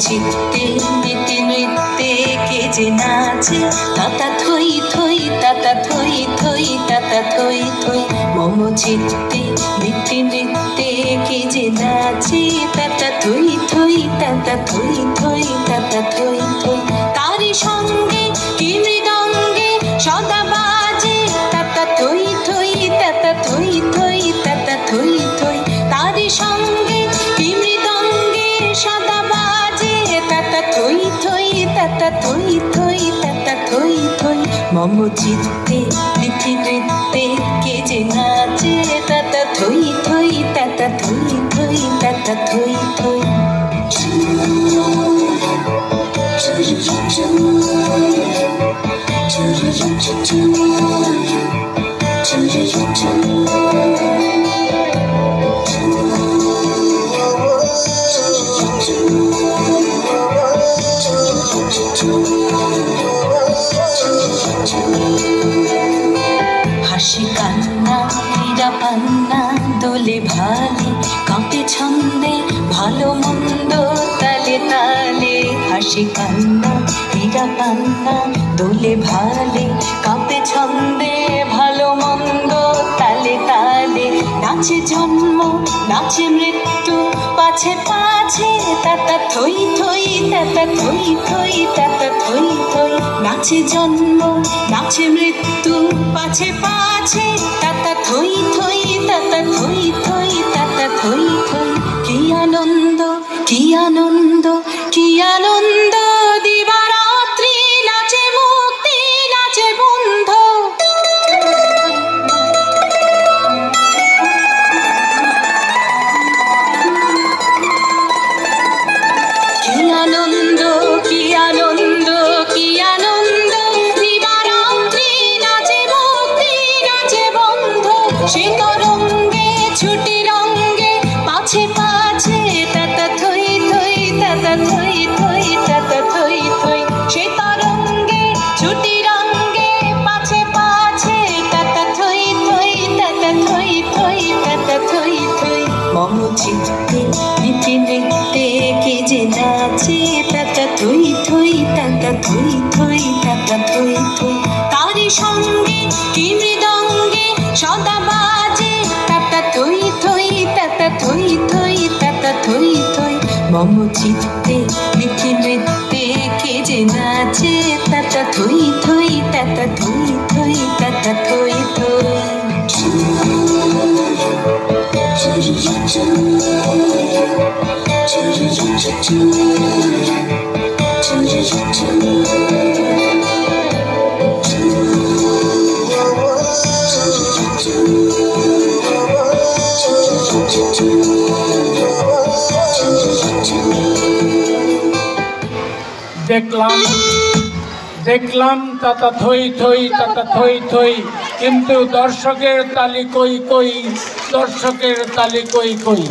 চিত্তে নীতি নৃত্যে কে যে নাচে তাতা থই থই তাতা থই থই তাতা থই থই মম চিত্তে নীতি নৃত্যে কে যে নাচে তাতা থই থই তাতা থই থই তাতা থই থই তারি সঙ্গে কি মৃদঙ্গে সদা বাজে তাতা থই থই তাতা থই থই তাতা থই থই তারি সঙ্গে কি মৃদঙ্গে সদা বাজে তাতা থই থই তাতা থই থই তাতা থই থই মম চিত্তে নীতি নৃত্যে কে যে নাচে তাতা থই থই তাতা থই থই তাতা থই থই হাসি কান্না হীরা পান্না দোলে ভালে কাঁপে ছন্দে ভালো মন্দ তালে তালে হাসি কান্না হীরা পান্না দোলে ভালে কাঁপে ছন্দে ভালো মন্দ তালে তালে নাচে জন্ম নাচে মৃত্যু পাছে পাছে তাতা থই থই তাতা থই থই তাতা থই থই নাচে জন্ম নাচে মৃত্যু পাছে পাছে তাতা থই থই তাতা থই থই তাতা থই থই কি আনন্দ কি আনন্দ কি আনন্দ দিবারাত্রি নাচে মুক্তি নাচে বন্ধ কি আনন্দ কি আনন্দ কি আনন্দ দিবারাত্রি নাচে মুক্তি নাচে বন্ধ সে তরঙ্গে ছুটি রঙ্গে পাছে পাছে তাতা থই থই তাতা থই থই তাতা থই থই সে তরঙ্গে ছুটি রঙ্গে পাছে পাছে তাতা থই থই তাতা থই থই তাতা থই থই মম চিত্তে নীতি নৃত্যে কে যে নাচে তাতা থই থই তাতা থই থই তাতা থই থই তারি সঙ্গে কি মৃদঙ্গে সদা বাজে তাতা থই থই তাতা থই থই তাতা থই থই মম চিত্তে নীতি নৃত্যে কে যে নাচে তাতা থই থই তাতা থই থই তাতা থই থই দেখলাম তাতা থই থই তাতা থই থই কিন্তু দর্শকের তালি কই কই দর্শকের তালি কই কই।